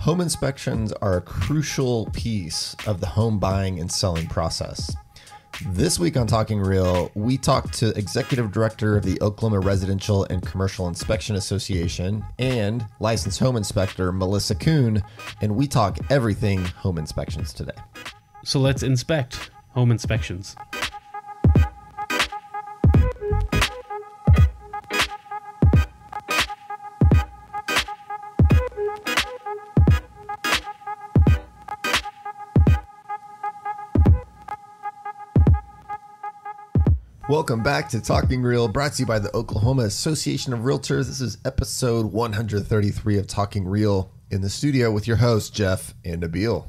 Home inspections are a crucial piece of the home buying and selling process. This week on Talking Real, we talked to Executive Director of the Oklahoma Residential and Commercial Inspection Association and licensed home inspector Melissa Coon, and we talk everything home inspections today. So let's inspect home inspections. Welcome back to Talking Real, brought to you by the Oklahoma Association of Realtors. This is episode 133 of Talking Real, in the studio with your hosts, Jeff and Nabil,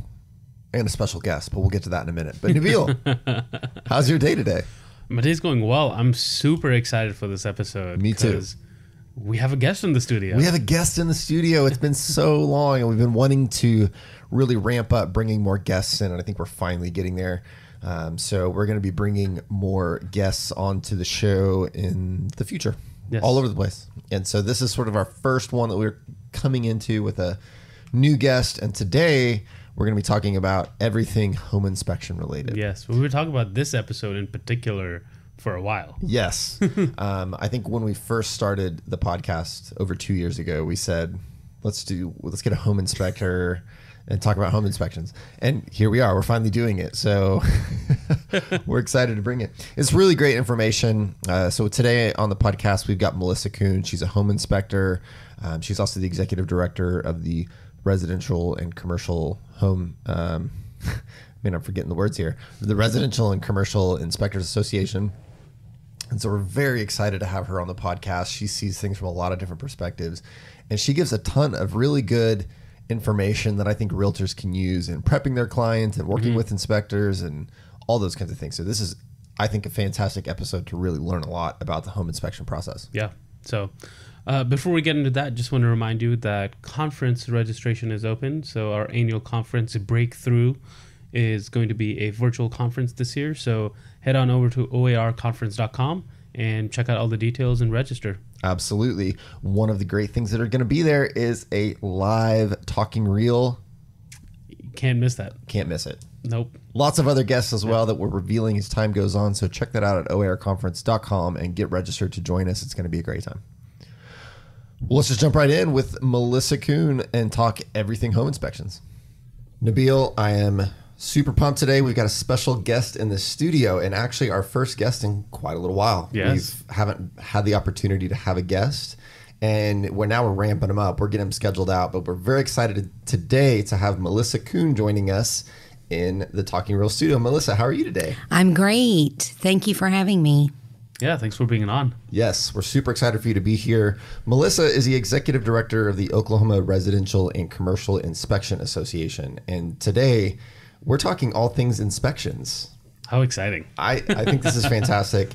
and a special guest, but we'll get to that in a minute. But Nabil, how's your day today? My day's going well. I'm super excited for this episode. Me too. We have a guest in the studio. We have a guest in the studio. It's been so long, and we've been wanting to really ramp up bringing more guests in, and I think we're finally getting there. So we're going to be bringing more guests onto the show in the future, yes, all over the place. And so this is sort of our first one that we're coming into with a new guest. And today we're going to be talking about everything home inspection related. Yes. We were talking about this episode in particular for a while. Yes. I think when we first started the podcast over 2 years ago, we said, let's get a home inspector and talk about home inspections. And here we are. We're finally doing it. So we're excited to bring it. It's really great information. So today on the podcast, we've got Melissa Coon. She's a home inspector. She's also the executive director of the Residential and Commercial Home... I'm forgetting the words here. The Residential and Commercial Inspectors Association. And so we're very excited to have her on the podcast. She sees things from a lot of different perspectives. And she gives a ton of really good information that I think realtors can use in prepping their clients and working with inspectors and all those kinds of things. So this is, I think, a fantastic episode to really learn a lot about the home inspection process. Yeah. So before we get into that, just want to remind you that conference registration is open. So our annual conference, Breakthrough, is going to be a virtual conference this year. So head on over to OKRealtors.com and check out all the details and register. Absolutely. One of the great things that are going to be there is a live Talking Real. Can't miss that. Can't miss it. Nope. Lots of other guests as well that we're revealing as time goes on. So check that out at OKRconference.com and get registered to join us. It's going to be a great time. Well, let's just jump right in with Melissa Coon and talk everything home inspections. Nabil, I am super pumped today. We've got a special guest in the studio, and actually our first guest in quite a little while. Yes. We haven't had the opportunity to have a guest, and we're ramping them up. We're getting them scheduled out, but we're very excited today to have Melissa Coon joining us in the Talking Real studio. Melissa, how are you today? I'm great. Thank you for having me. Yeah, thanks for being on. Yes, we're super excited for you to be here. Melissa is the executive director of the Oklahoma Residential and Commercial Inspection Association, and today we're talking all things inspections. How exciting. I think this is fantastic.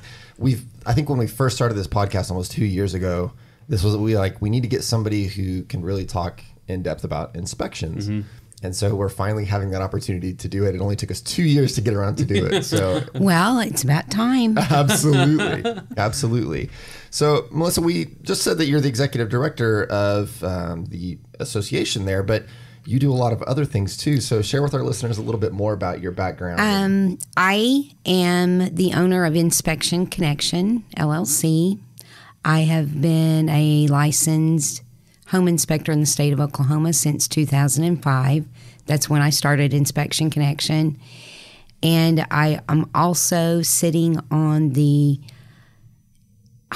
I think when we first started this podcast almost 2 years ago, we need to get somebody who can really talk in depth about inspections. Mm-hmm. And so we're finally having that opportunity to do it. It only took us 2 years to get around to do it. So well, it's about time. Absolutely. Absolutely. So Melissa, we just said that you're the executive director of the association there, but you do a lot of other things too. So share with our listeners a little bit more about your background. I am the owner of Inspection Connection, LLC. I have been a licensed home inspector in the state of Oklahoma since 2005. That's when I started Inspection Connection. And I am also sitting on the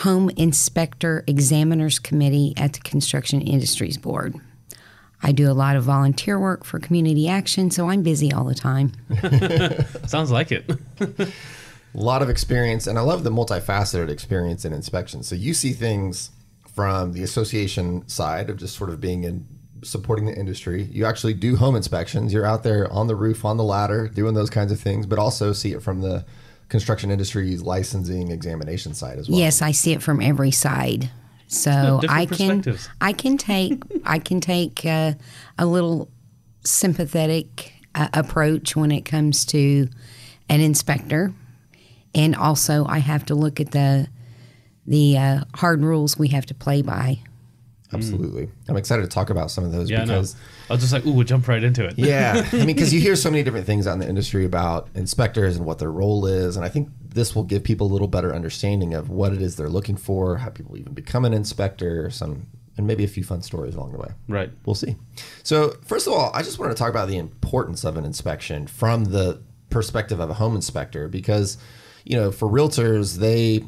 Home Inspector Examiners Committee at the Construction Industries Board. I do a lot of volunteer work for community action, so I'm busy all the time. Sounds like it. A lot of experience, and I love the multifaceted experience in inspection. So you see things from the association side of just sort of supporting the industry. You actually do home inspections. You're out there on the roof, on the ladder, doing those kinds of things, but also see it from the construction industry's licensing examination side as well. Yes, I see it from every side. So I can take a little sympathetic approach when it comes to an inspector, and also I have to look at the hard rules we have to play by Absolutely. I'm excited to talk about some of those because I was just like, ooh, we'll jump right into it. yeah, I mean, because you hear so many different things out in the industry about inspectors and what their role is. And I think this will give people a little better understanding of what it is they're looking for, how people even become an inspector, and maybe a few fun stories along the way. Right. We'll see. So first of all, I just wanted to talk about the importance of an inspection from the perspective of a home inspector, because, for realtors, they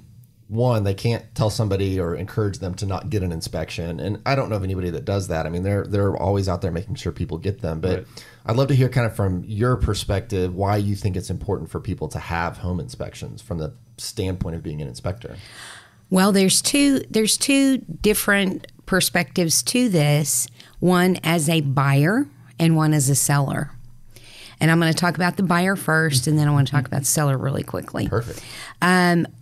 can't tell somebody or encourage them to not get an inspection. And I don't know of anybody that does that. I mean, they're always out there making sure people get them. But right. I'd love to hear kind of from your perspective why you think it's important for people to have home inspections from the standpoint of being an inspector. Well, there's two different perspectives to this, one as a buyer and one as a seller. And I'm going to talk about the buyer first, and then I want to talk about the seller really quickly. Perfect.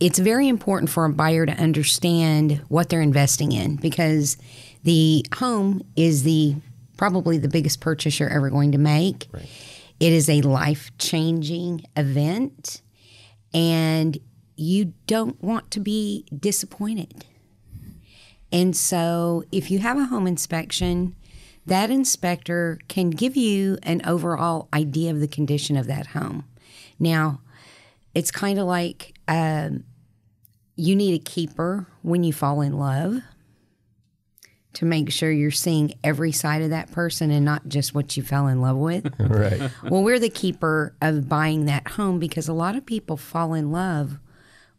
It's very important for a buyer to understand what they're investing in, because the home is probably the biggest purchase you're ever going to make. Right. It is a life-changing event, and you don't want to be disappointed. And so if you have a home inspection, that inspector can give you an overall idea of the condition of that home. Now, it's kind of like you need a keeper when you fall in love to make sure you're seeing every side of that person and not just what you fell in love with. Right. Well, we're the keeper of buying that home, because a lot of people fall in love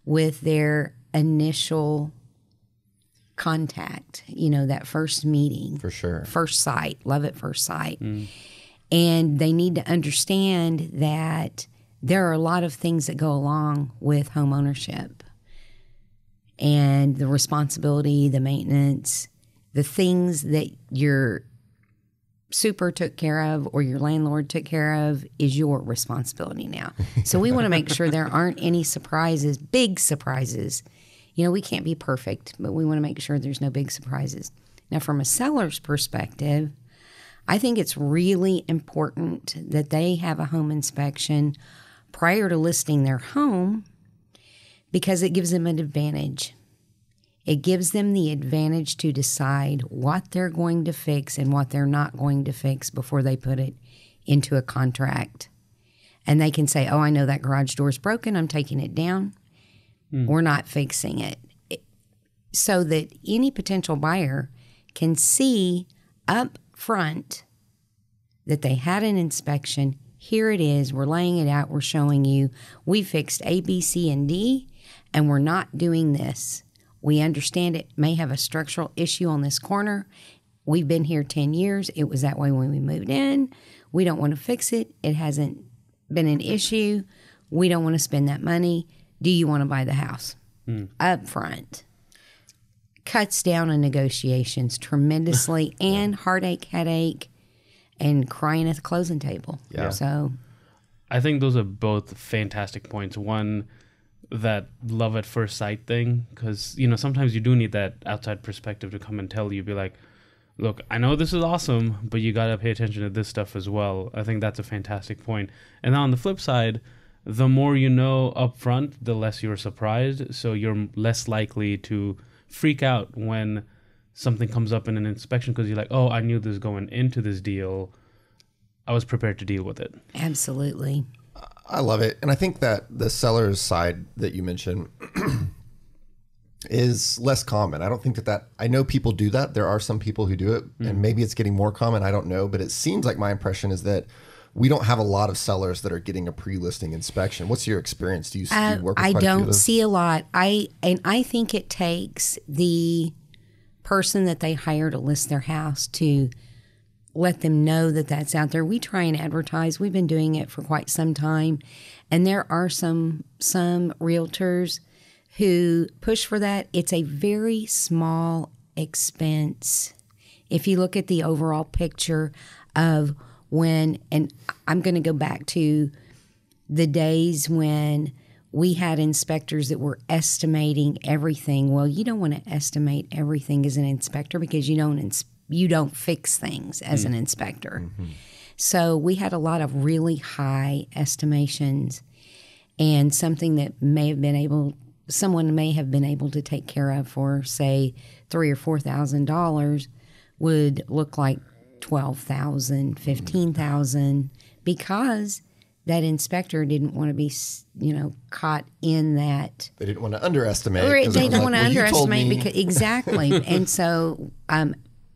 with their initial contact, that first meeting. For sure. First sight, love at first sight. And they need to understand that there are a lot of things that go along with home ownership, and the responsibility, the maintenance, the things that your super took care of or your landlord took care of is your responsibility now. So we want to make sure there aren't any surprises, big surprises. We can't be perfect, but we want to make sure there's no big surprises. Now, from a seller's perspective, I think it's really important that they have a home inspection prior to listing their home, because it gives them an advantage. It gives them the advantage to decide what they're going to fix and what they're not going to fix before they put it into a contract. And they can say, oh, I know that garage door's broken, I'm taking it down. We're not fixing it. So that any potential buyer can see up front that they had an inspection. Here it is. We're laying it out. We're showing you we fixed A, B, C, and D, and we're not doing this. We understand it may have a structural issue on this corner. We've been here 10 years. It was that way when we moved in. We don't want to fix it. It hasn't been an issue. We don't want to spend that money. Do you want to buy the house? Up front. Cuts down on negotiations tremendously and headache, and crying at the closing table. Yeah. So I think those are both fantastic points. One, that love at first sight thing, because, sometimes you do need that outside perspective to come and tell you, be like, look, I know this is awesome, but you got to pay attention to this stuff as well. I think that's a fantastic point. And then on the flip side, the more you know up front, the less you're surprised. So you're less likely to freak out when something comes up in an inspection, because you're like, oh, I knew this going into this deal. I was prepared to deal with it. absolutely. I love it. And I think that the seller's side that you mentioned is less common. I don't think that I know people do that. There are some people who do it, and maybe it's getting more common. I don't know. But it seems like my impression is that we don't have a lot of sellers that are getting a pre-listing inspection. What's your experience? Do you work with I quite a few of don't those? see a lot. I think it takes the person that they hire to list their house to let them know that that's out there. We try and advertise. We've been doing it for quite some time, and there are some realtors who push for that. It's a very small expense if you look at the overall picture of when, and I'm going to go back to the days when we had inspectors that were estimating everything. Well, you don't want to estimate everything as an inspector, because you don't fix things as an inspector. So we had a lot of really high estimations, and something that may have been able someone may have been able to take care of for, say, $3,000 or $4,000 would look like $12,000, $15,000 because that inspector didn't want to be, caught in that. They didn't want to underestimate. Or They they don't want to underestimate because exactly. And so,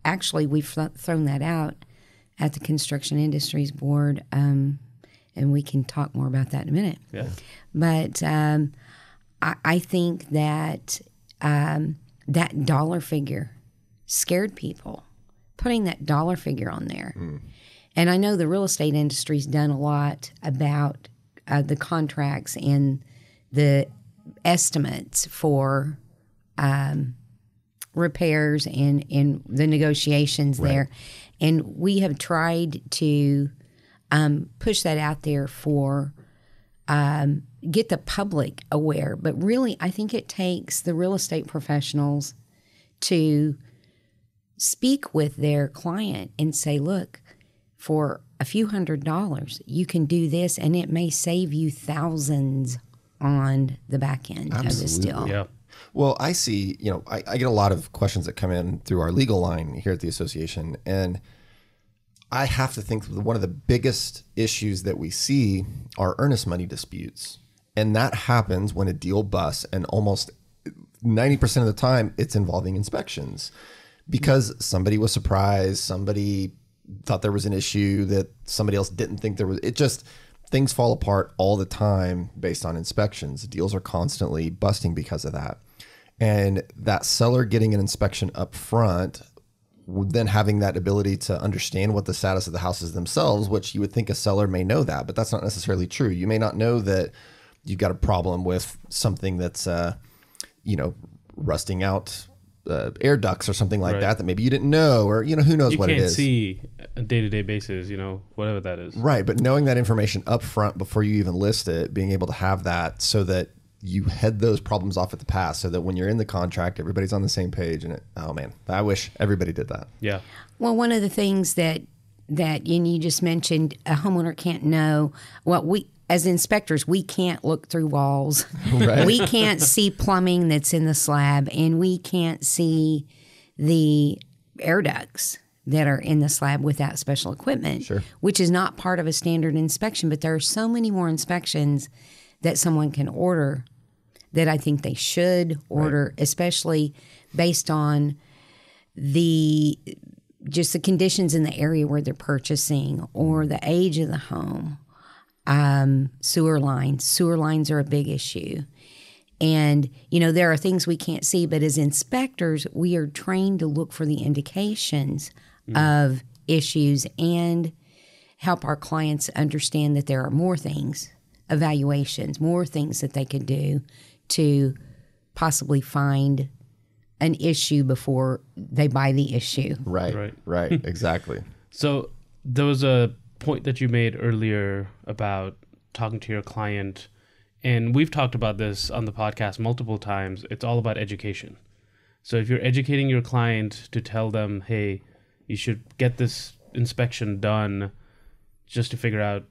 actually, we've thrown that out at the Construction Industries Board, and we can talk more about that in a minute. Yeah. But I think that that dollar figure scared people, putting that dollar figure on there. And I know the real estate industry's done a lot about the contracts and the estimates for repairs and the negotiations there. And we have tried to push that out there for get the public aware. But really, I think it takes the real estate professionals to speak with their client and say, look, for a few $100s, you can do this, and it may save you thousands on the back end of this deal. Yeah. Well, I see, I get a lot of questions that come in through our legal line here at the association. And I have to think one of the biggest issues that we see are earnest money disputes. And that happens when a deal busts, and almost 90% of the time it's involving inspections because somebody was surprised, somebody thought there was an issue that somebody else didn't think there was. It just, things fall apart all the time based on inspections. Deals are constantly busting because of that. And that seller getting an inspection up front, then having that ability to understand what the status of the house is themselves, which you would think a seller may know that, but that's not necessarily true. You may not know that you've got a problem with something that's, rusting out air ducts or something like that maybe you didn't know, or who knows what it is. You can't see a day-to-day basis, whatever that is. Right, but knowing that information up front before you even list it, being able to have that so that you head those problems off at the pass, so that when you're in the contract, everybody's on the same page. And oh man, I wish everybody did that. Yeah. Well, one of the things that you just mentioned, a homeowner can't know what we, as inspectors, we can't look through walls. Right. We can't see plumbing that's in the slab, and we can't see the air ducts that are in the slab without special equipment, which is not part of a standard inspection. But there are so many more inspections that someone can order that I think they should order, especially based on the conditions in the area where they're purchasing or the age of the home. Sewer lines are a big issue. And, there are things we can't see, but as inspectors, we are trained to look for the indications of issues and help our clients understand that there are more things, evaluations, more things that they could do to possibly find an issue before they buy the issue. Right. Exactly. So there was a point that you made earlier about talking to your client, and we've talked about this on the podcast multiple times. It's all about education. So if you're educating your client to tell them, hey, you should get this inspection done just to figure out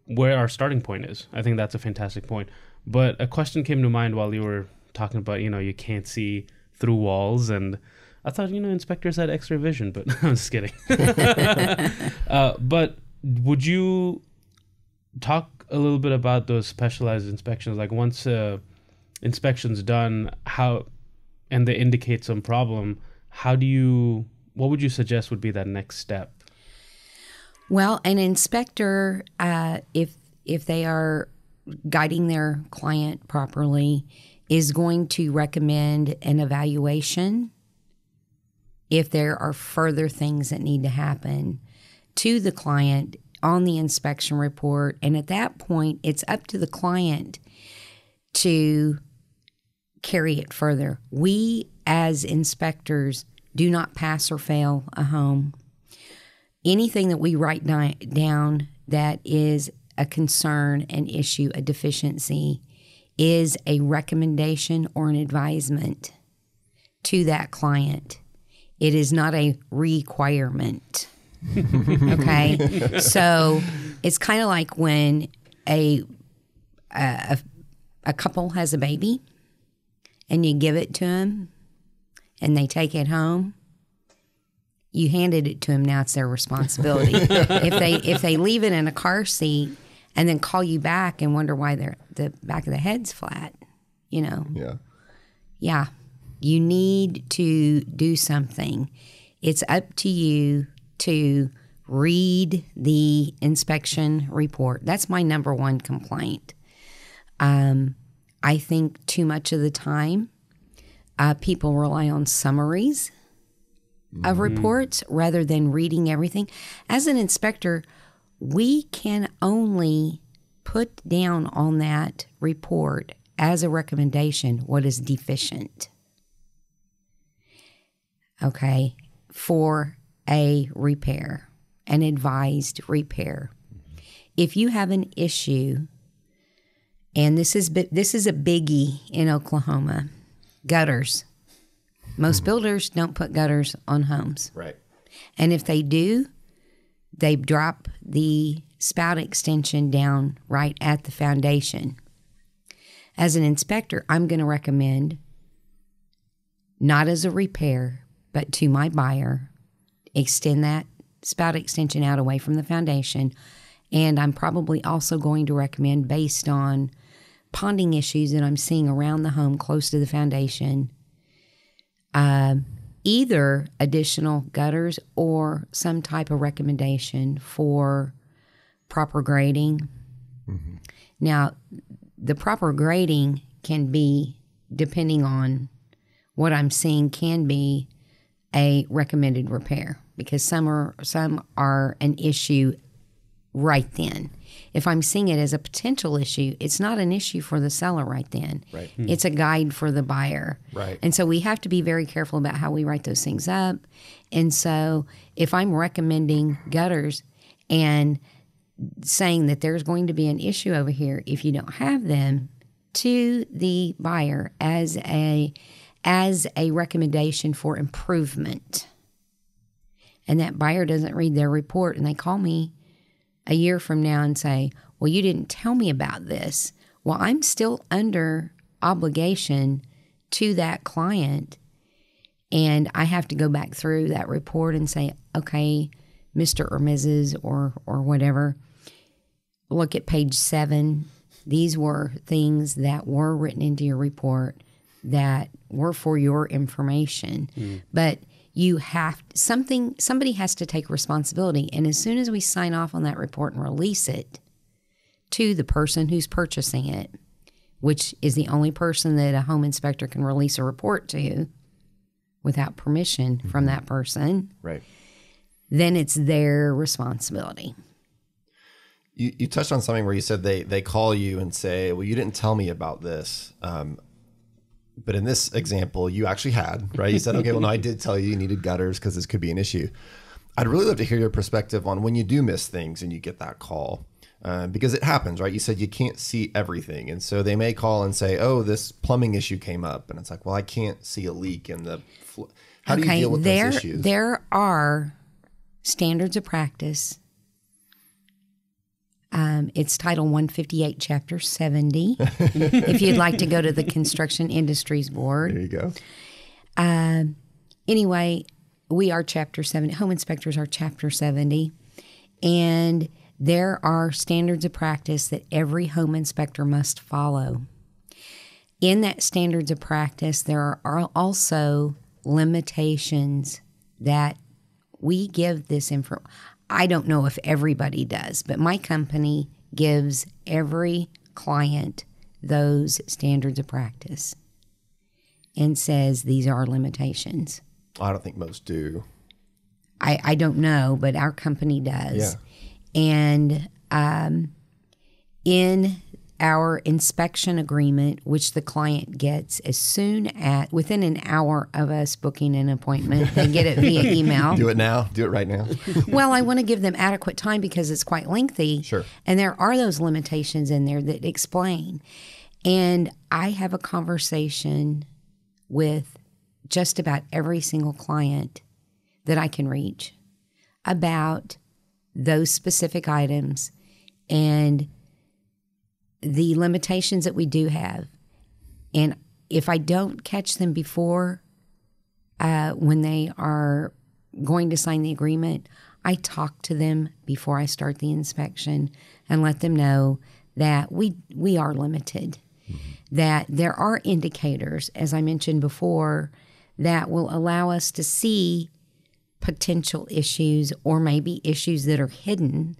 where our starting point is. I think that's a fantastic point. But a question came to mind while you were talking about, you can't see through walls, and I thought, inspectors had extra vision, but I'm just kidding. But would you talk a little bit about those specialized inspections? Like once inspection's done, and they indicate some problem, what would you suggest would be that next step? Well, an inspector, if they are guiding their client properly, is going to recommend an evaluation if there are further things that need to happen to the client on the inspection report. And at that point, it's up to the client to carry it further. We, as inspectors, do not pass or fail a home. Anything that we write down that is a concern, an issue, a deficiency, is a recommendation or an advisement to that client. It is not a requirement. Okay? So it's kind of like when a couple has a baby and you give it to them and they take it home, you handed it to them. Now it's their responsibility. If they leave it in a car seat and then call you back and wonder why the back of the head's flat, Yeah. You need to do something. It's up to you to read the inspection report. That's my number one complaint. I think too much of the time, people rely on summaries of reports rather than reading everything. As an inspector, we can only put down on that report as a recommendation what is deficient. Okay, for a repair, an advised repair. If you have an issue, and this is a biggie in Oklahoma, gutters. Most builders don't put gutters on homes. Right. And if they do, they drop the spout extension down right at the foundation. As an inspector, I'm going to recommend, not as a repair, but to my buyer, extend that spout extension out away from the foundation. And I'm probably also going to recommend, based on ponding issues that I'm seeing around the home close to the foundation, either additional gutters or some type of recommendation for proper grading. Mm-hmm. Now, the proper grading can be, depending on what I'm seeing, can be a recommended repair, because some are an issue right then. If I'm seeing it as a potential issue, it's not an issue for the seller right then. Right. It's a guide for the buyer. Right. And so we have to be very careful about how we write those things up. And so if I'm recommending gutters and saying that there's going to be an issue over here if you don't have them, to the buyer as a recommendation for improvement, and that buyer doesn't read their report and they call me a year from now and say, well, you didn't tell me about this. Well, I'm still under obligation to that client, and I have to go back through that report and say, okay, Mr. or Mrs. or whatever, look at page 7. These were things that were written into your report that were for your information. But you have somebody has to take responsibility. And as soon as we sign off on that report and release it to the person who's purchasing it, which is the only person that a home inspector can release a report to without permission from that person, right, then it's their responsibility. You touched on something where you said they call you and say, well, you didn't tell me about this. But in this example, you actually had, right? You said, okay, well, no, I did tell you needed gutters because this could be an issue. I'd really love to hear your perspective on when you do miss things and you get that call, because it happens, right? You said you can't see everything. And so they may call and say, oh, this plumbing issue came up. And it's like, well, I can't see a leak in the How do you deal with those issues? There are standards of practice. It's Title 158, Chapter 70. If you'd like to go to the Construction Industries Board. There you go. Anyway, we are Chapter 70. Home inspectors are Chapter 70. And there are standards of practice that every home inspector must follow. In that standards of practice, there are also limitations that we give this info. I don't know if everybody does, but my company gives every client those standards of practice and says these are limitations. I don't think most do. I don't know, but our company does. Yeah. And in our inspection agreement, which the client gets within an hour of us booking an appointment, they get it via email. Do it now. Do it right now. Well, I want to give them adequate time because it's quite lengthy. Sure. And there are those limitations in there that explain. And I have a conversation with just about every single client that I can reach about those specific items and the limitations that we do have. And if I don't catch them before when they are going to sign the agreement, I talk to them before I start the inspection and let them know that we are limited, that there are indicators, as I mentioned before, that will allow us to see potential issues or maybe issues that are hidden,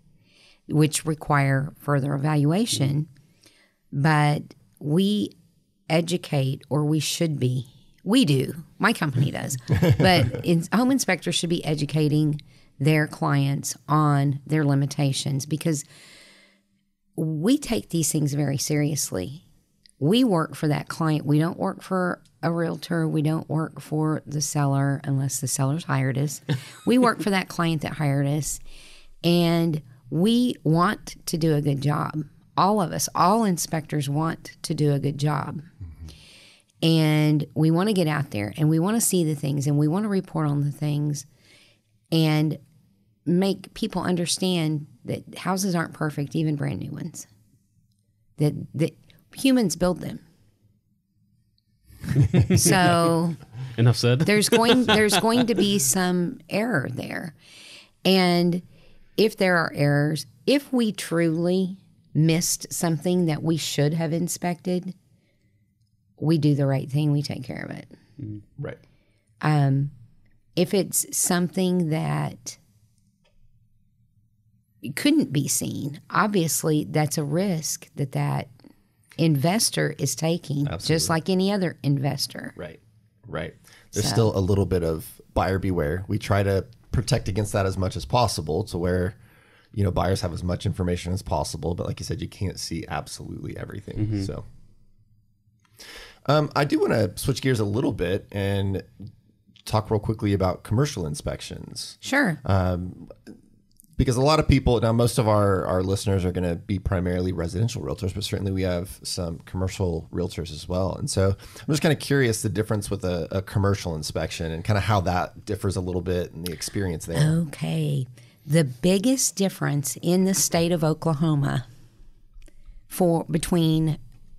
which require further evaluation. But we educate, or we should be. We do. My company does. But home inspectors should be educating their clients on their limitations, because we take these things very seriously. We work for that client. We don't work for a realtor. We don't work for the seller unless the seller's hired us. We work for that client that hired us, and we want to do a good job. All of us, all inspectors want to do a good job. And we want to get out there and we want to see the things and we want to report on the things and make people understand that houses aren't perfect, even brand new ones. That humans build them. So enough said. there's going to be some error there. And if there are errors, if we truly missed something that we should have inspected, we do the right thing. We take care of it. Right. If it's something that couldn't be seen, obviously that's a risk that investor is taking, just like any other investor. Right. There's still a little bit of buyer beware. We try to protect against that as much as possible, to where, buyers have as much information as possible. But like you said, you can't see absolutely everything. So I do want to switch gears a little bit and talk real quickly about commercial inspections. Sure. Because a lot of people, now most of our listeners are going to be primarily residential realtors, but certainly we have some commercial realtors as well. And so I'm just kind of curious the difference with a commercial inspection and kind of how that differs a little bit and the experience there. Okay. The biggest difference in the state of Oklahoma between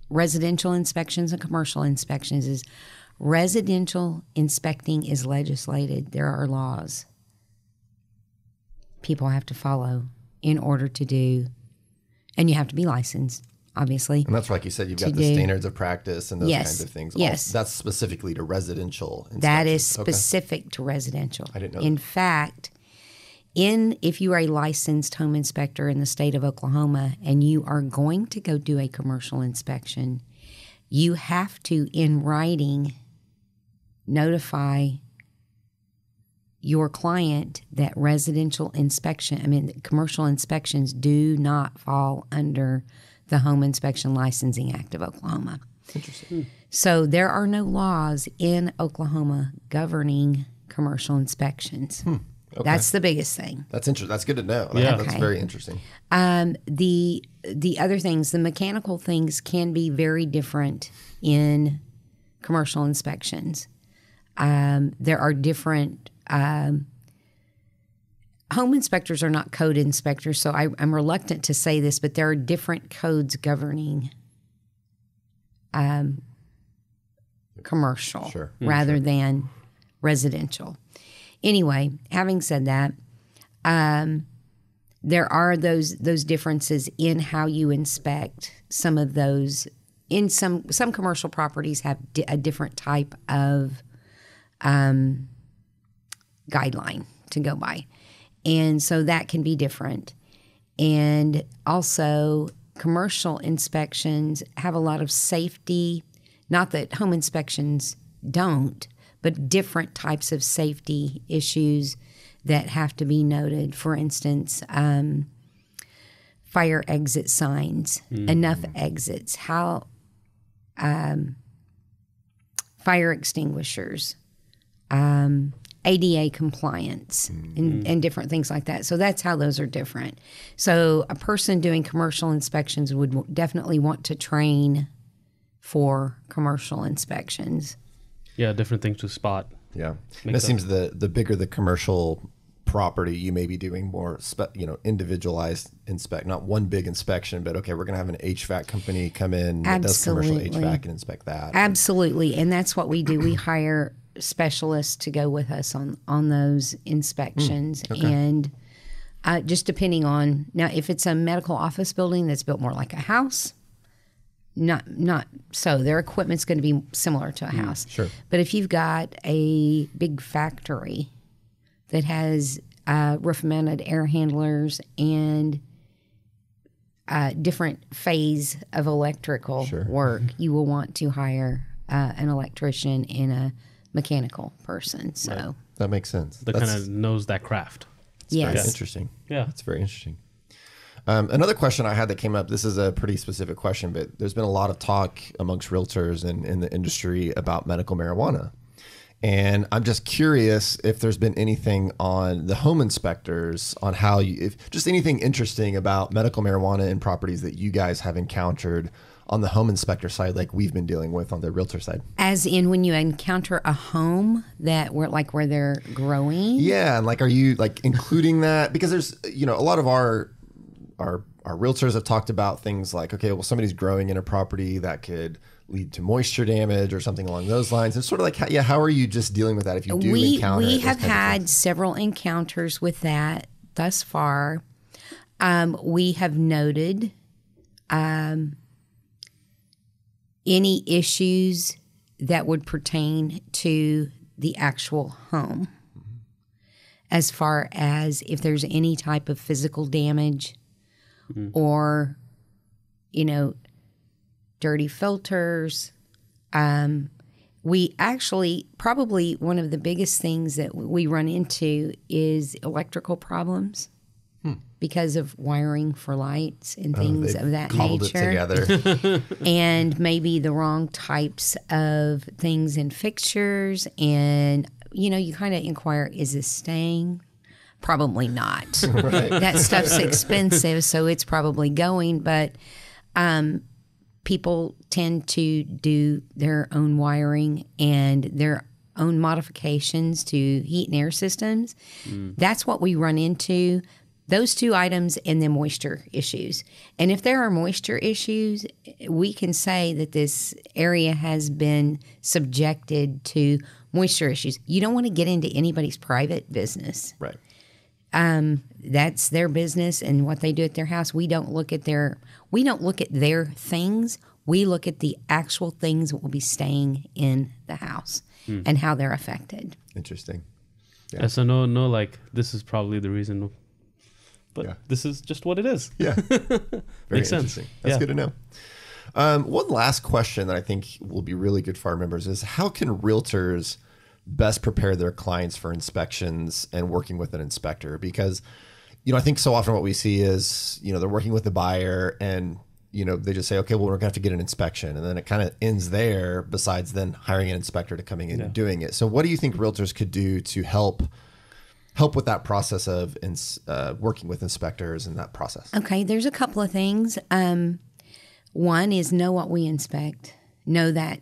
residential inspections and commercial inspections is residential inspecting is legislated. There are laws people have to follow in order to do, and you have to be licensed, obviously. And that's like you said, you've got the standards of practice and those kinds of things. Yes. That's specifically to residential inspections. That is specific to residential. I didn't know In that. fact, if you are a licensed home inspector in the state of Oklahoma and you are going to go do a commercial inspection, you have to, in writing, notify your client that commercial inspections do not fall under the Home Inspection Licensing Act of Oklahoma. Interesting. So there are no laws in Oklahoma governing commercial inspections. Okay. That's the biggest thing. That's interesting. That's good to know. Yeah. That's very interesting. The other things, the mechanical things, can be very different in commercial inspections. There are different home inspectors are not code inspectors, so I'm reluctant to say this, but there are different codes governing commercial rather than residential. Anyway, having said that, there are those differences in how you inspect some of those. In some commercial properties have a different type of guideline to go by. And so that can be different. And also, commercial inspections have a lot of safety, not that home inspections don't, but different types of safety issues that have to be noted. For instance, fire exit signs, enough exits, fire extinguishers, ADA compliance, and different things like that. So that's how those are different. So a person doing commercial inspections would definitely want to train for commercial inspections. Yeah, different things to spot. Yeah. And it seems the bigger the commercial property, you may be doing more, individualized not one big inspection, but okay, we're going to have an HVAC company come in that does commercial HVAC and inspect that. Absolutely. And that's what we do. We hire specialists to go with us on those inspections. Okay. And just depending on, now, if it's a medical office building that's built more like a house, not so. Their equipment's going to be similar to a house. Sure. But if you've got a big factory that has roof-mounted air handlers and different phase of electrical work, you will want to hire an electrician and a mechanical person. So that makes sense. That kind of knows that craft. yes. Very interesting. Yeah. That's very interesting. Another question I had that came up, this is a pretty specific question, but there's been a lot of talk amongst realtors and in the industry about medical marijuana. And I'm just curious if there's been anything on the home inspectors on how if just anything interesting about medical marijuana in properties that you guys have encountered on the home inspector side, like we've been dealing with on the realtor side. As in when you encounter a home that where they're growing. Yeah. And like, are you like including that? Because there's, a lot of our realtors have talked about things like, okay, well, somebody's growing in a property that could lead to moisture damage or something along those lines. It's sort of like, how are you just dealing with that if you do encounter it? We have had several encounters with that thus far. We have noted any issues that would pertain to the actual home, as far as if there's any type of physical damage or, dirty filters. We actually, probably one of the biggest things that we run into is electrical problems because of wiring for lights and things of that nature. It together. And maybe the wrong types of things in fixtures. And, you kind of inquire, is this staying? Probably not. Right. That stuff's expensive, so it's probably going. But people tend to do their own wiring and their own modifications to heat and air systems. That's what we run into. Those two items and the moisture issues. And if there are moisture issues, we can say that this area has been subjected to moisture issues. You don't want to get into anybody's private business. Right. That's their business and what they do at their house. We don't look at their things. We look at the actual things that will be staying in the house and how they're affected. Interesting. Yeah. So no, like this is probably the reason, but this is just what it is. Yeah. Very Makes sense. interesting. That's good to know. One last question that I think will be really good for our members is, how can realtors best prepare their clients for inspections and working with an inspector? Because, I think so often what we see is, they're working with the buyer and, they just say, okay, well, we're going to have to get an inspection. And then it kind of ends there, besides then hiring an inspector to coming in and doing it. So what do you think realtors could do to help with that process of working with inspectors and that process? Okay, there's a couple of things. One is know what we inspect. Know that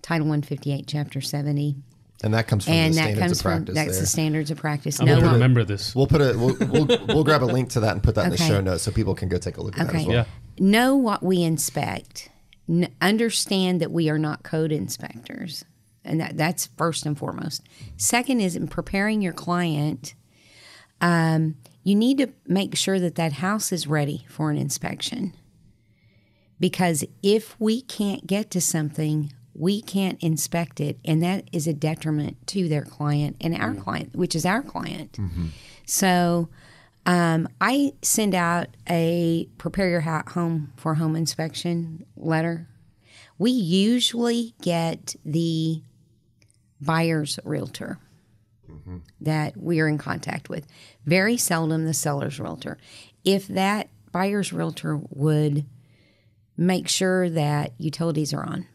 Title 158, Chapter 70. And that comes from the standards of practice. That's the standards of practice. I will remember this. We'll grab a link to that and put that in the show notes so people can go take a look at that as well. Yeah. Know what we inspect. Understand that we are not code inspectors. And that's first and foremost. Second is, in preparing your client, you need to make sure that house is ready for an inspection. Because if we can't get to something, we can't inspect it, and that is a detriment to their client and our client, which is our client. So I send out a prepare your home for home inspection letter. We usually get the buyer's realtor that we are in contact with. Very seldom the seller's realtor. If that buyer's realtor would make sure that utilities are on,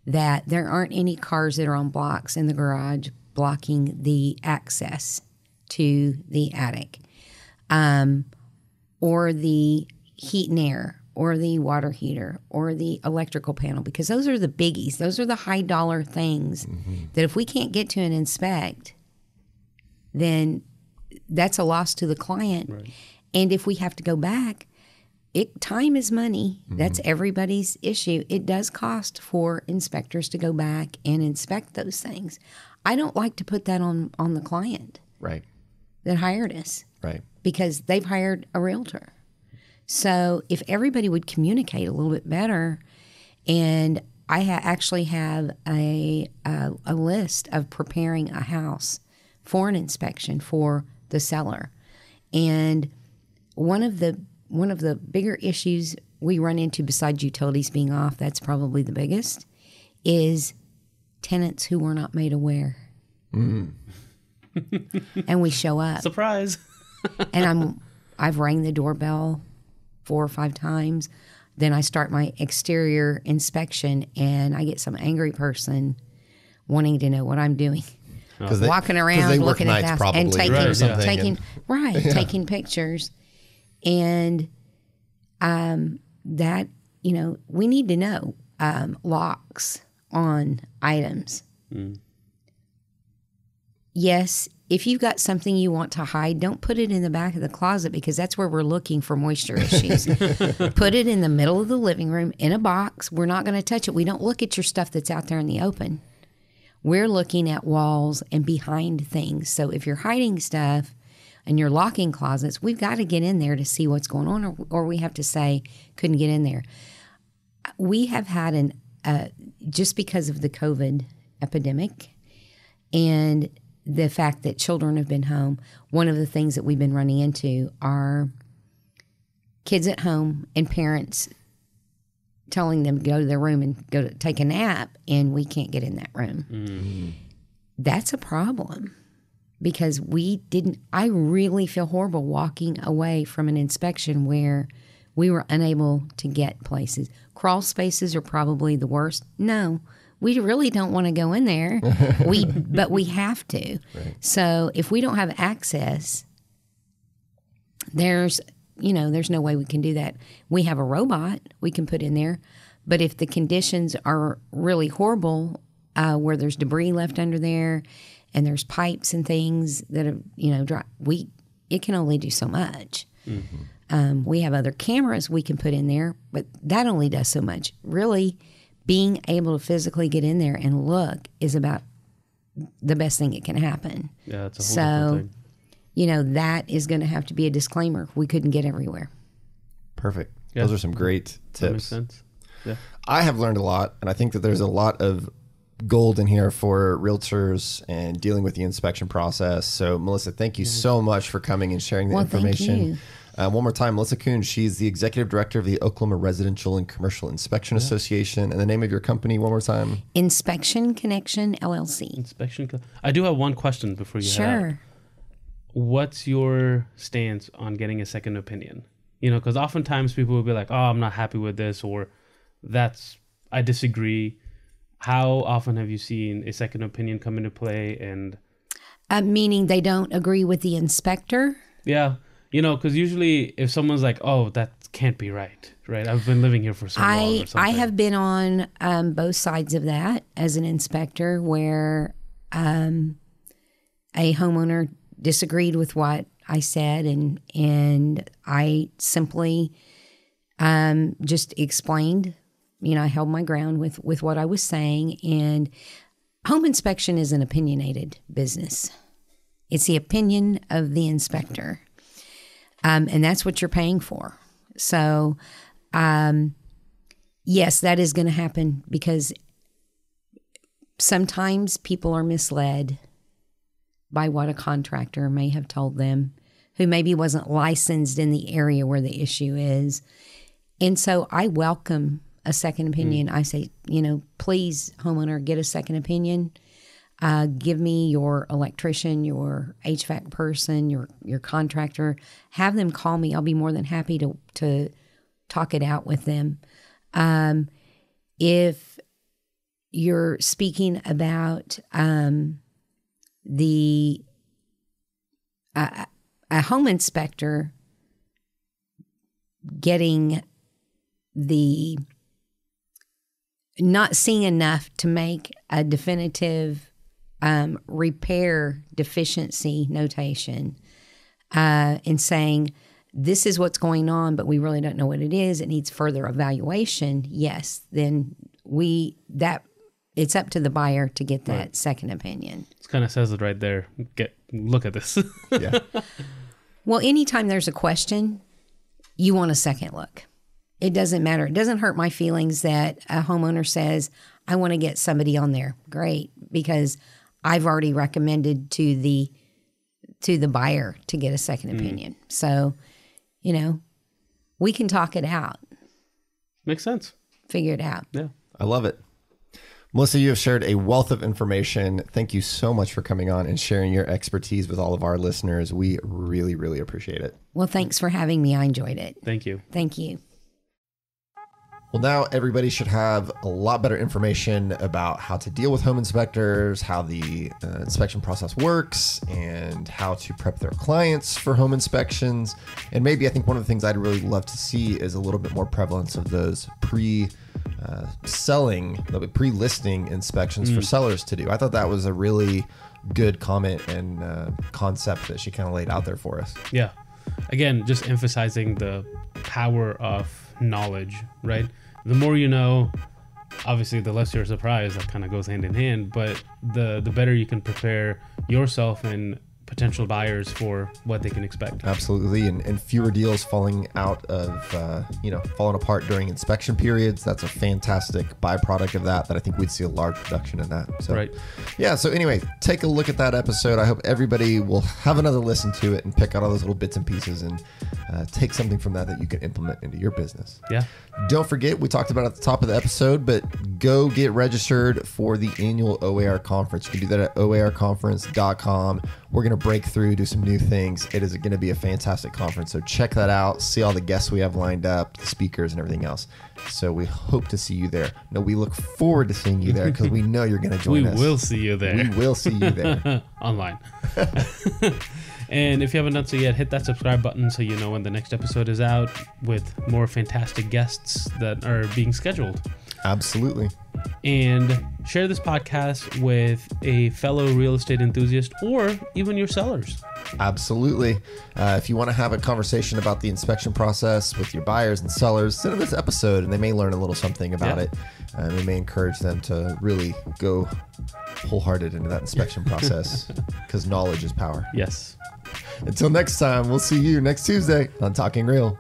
that there aren't any cars that are on blocks in the garage blocking the access to the attic, or the heat and air or the water heater or the electrical panel, because those are the biggies. Those are the high dollar things that if we can't get to and inspect, then that's a loss to the client. Right. And if we have to go back, time is money. That's everybody's issue. It does cost for inspectors to go back and inspect those things. I don't like to put that on the client Right. that hired us, Right. because they've hired a realtor. So if everybody would communicate a little bit better, and I actually have a list of preparing a house for an inspection for the seller, and one of the bigger issues we run into, besides utilities being off, that's probably the biggest, is tenants who were not made aware. And we show up. Surprise. And I've rang the doorbell 4 or 5 times. Then I start my exterior inspection, and I get some angry person wanting to know what I'm doing. Walking around looking at that and taking pictures. And that, we need to know locks on items. Yes, if you've got something you want to hide, don't put it in the back of the closet, because that's where we're looking for moisture issues. Put it in the middle of the living room in a box. We're not going to touch it. We don't look at your stuff that's out there in the open. We're looking at walls and behind things. So if you're hiding stuff and you're locking closets, we've got to get in there to see what's going on, or we have to say, couldn't get in there. We have had just because of the COVID epidemic and the fact that children have been home, one of the things that we've been running into are kids at home and parents telling them to go to their room and go to take a nap, and we can't get in that room. That's a problem, because I really feel horrible walking away from an inspection where we were unable to get places. Crawl spaces are probably the worst. No, we really don't want to go in there, but we have to. Right. So if we don't have access, there's no way we can do that. We have a robot we can put in there, but if the conditions are really horrible, where there's debris left under there, and there's pipes and things that are, dry, it can only do so much. We have other cameras we can put in there, but that only does so much. Really, being able to physically get in there and look is about the best thing that can happen. Yeah, it's a whole different thing. That is going to have to be a disclaimer. We couldn't get everywhere. Perfect. Yeah. Those are some great tips. That makes sense. Yeah. I have learned a lot, and I think that there's a lot of gold in here for realtors and dealing with the inspection process. So, Melissa, thank you so much for coming and sharing the information. Thank you. One more time, Melissa Coon. She's the executive director of the Oklahoma Residential and Commercial Inspection Association. And the name of your company, one more time? Inspection Connection, LLC. I do have one question before you head out. Sure. What's your stance on getting a second opinion? Because oftentimes people will be like, oh, I'm not happy with this, or I disagree. How often have you seen a second opinion come into play? And meaning they don't agree with the inspector? Yeah. Because usually if someone's like, oh, that can't be right? I've been living here for so long or something. I have been on both sides of that as an inspector, where a homeowner disagreed with what I said, and I simply just explained, I held my ground with what I was saying. And home inspection is an opinionated business. It's the opinion of the inspector. And that's what you're paying for. So, yes, that is going to happen, because sometimes people are misled by what a contractor may have told them, who maybe wasn't licensed in the area where the issue is. And so I welcome a second opinion. I say, please, homeowner, get a second opinion. Give me your electrician, your HVAC person, your contractor. Have them call me. I'll be more than happy to talk it out with them. If you're speaking about a home inspector getting the not seeing enough to make a definitive repair deficiency notation and saying, this is what's going on, but we really don't know what it is. It needs further evaluation. Yes, then it's up to the buyer to get that second opinion. It kind of says it right there. Look at this. Yeah. Well, anytime there's a question, you want a second look. It doesn't matter. It doesn't hurt my feelings that a homeowner says, I want to get somebody on there. Great, because I've already recommended to the buyer to get a second opinion. So, we can talk it out. Makes sense. Figure it out. Yeah. I love it. Melissa, you have shared a wealth of information. Thank you so much for coming on and sharing your expertise with all of our listeners. We really, really appreciate it. Well, thanks for having me. I enjoyed it. Thank you. Thank you. Well, now everybody should have a lot better information about how to deal with home inspectors, how the inspection process works, and how to prep their clients for home inspections. And maybe I think one of the things I'd really love to see is a little bit more prevalence of those pre-listing inspections for sellers to do. I thought that was a really good comment and concept that she kind of laid out there for us. Yeah. Again, just emphasizing the power of knowledge, right? The more you know, obviously the less you're surprised. That kind of goes hand in hand, but the better you can prepare yourself and potential buyers for what they can expect. Absolutely. And fewer deals falling out of, falling apart during inspection periods. That's a fantastic byproduct of that I think we'd see a large reduction in that. So, right. Yeah. So anyway, take a look at that episode. I hope everybody will have another listen to it and pick out all those little bits and pieces and take something from that you can implement into your business. Yeah. Don't forget, we talked about it at the top of the episode, but go get registered for the annual OAR conference. You can do that at oarconference.com. We're going to break through, do some new things. It is going to be a fantastic conference. So check that out. See all the guests we have lined up, the speakers and everything else. So we hope to see you there. No, we look forward to seeing you there because we know you're going to join us. We will see you there. We will see you there. Online. And if you haven't done so yet, hit that subscribe button so you know when the next episode is out with more fantastic guests that are being scheduled. Absolutely. And share this podcast with a fellow real estate enthusiast or even your sellers. Absolutely. If you want to have a conversation about the inspection process with your buyers and sellers, send them this episode and they may learn a little something about it. And we may encourage them to really go wholehearted into that inspection process because knowledge is power. Yes. Until next time, we'll see you next Tuesday on Talking Real.